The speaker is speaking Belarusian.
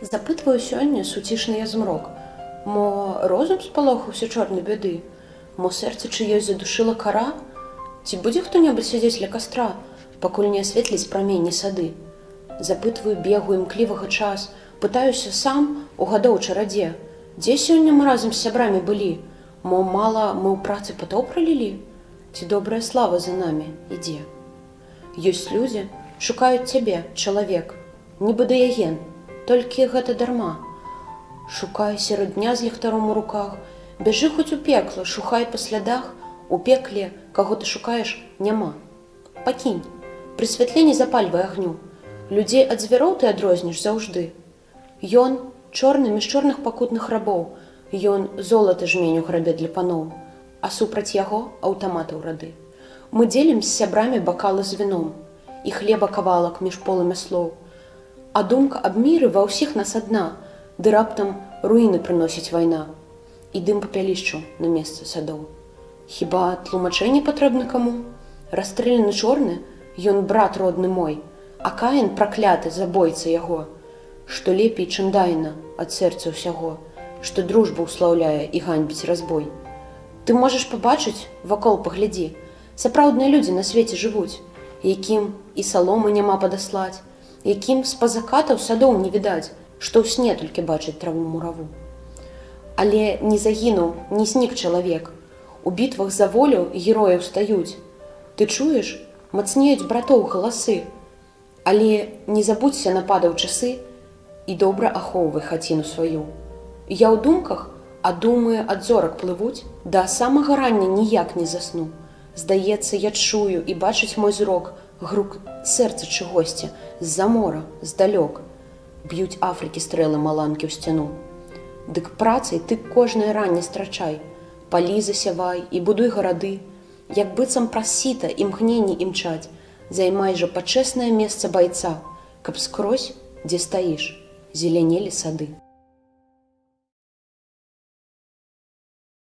Запытваю сёння суцішны змрок. Мо розум спалохаўся чорнай бяды? Мо сэрца чыёй задушыла кара? Ці будзе хто-небудзь сядзець ля кастра, пакуль не асветліць праменні сады? Запытваю бегу імклівага час, пытаюся сам у гадоў чарадзе. Дзе сёння мы разам з сябрамі былі? Мо мала мы ў працы патоў пралілі? Ці добрая слава за намі ідзе? Ёсць людзі, шукаюць цябе, чалавек, нібы дыяген, толькі гэта дарма. Шукай серад дня з ліхтаром у руках, бяжы хоць у пекла, шухай па слядах, у пекле, каго ты шукаеш, няма. Пакінь, пры святле не запальвай агню, людзей ад звяроў ты адрозніш заўжды. Ён чорны між чорных пакутных рабоў, ён золата жменю грабе для паноў, а супраць яго аўтаматаў рады. Мы дзелім з сябрамі бакалы з віном, і хлеба кавалак між полымя слоў. А думка аб міры ва ўсіх нас адна, ды раптам руіны прыносіць вайна, і дым папялішчу на месцы садоў. Хіба тлумачэнне патрэбна каму? Расстрэляны чорны, ён брат родны мой, а Каін пракляты забойца яго, што лепей, чым дайна ад сэрца ўсяго, што дружбу ўслаўляе і ганьбіць разбой. Ты можаш пабачыць, вакол паглядзі, сапраўдныя людзі на свеце жывуць, якім і саломы няма падаслаць, якім з-па-за катаў садоў не відаць, што ў сне толькі бачыць траву мураву. Але не загінуў, не знік чалавек. У бітвах за волю герояў стаюць. Ты чуеш, мацнеюць братоў галасы. Але не забудзься нападаў часы і добра ахоўвай хаціну сваю. Я ў думках, а думы ад зорак плывуць, да самага рання ніяк не засну. Здаецца, я чую і бачыць мой зрок, грук сэрца чыгосьці, з-за мора, здалёк. Б'юць Афрыкі стрэлы маланкі ў сцяну. Дык працай ты кожнае ранне страчай, палі засявай і будуй гарады, як быццам праз сіта імгненні імчаць, займай жа пачэснае месца байца, каб скрозь, дзе стаіш, зелянелі сады.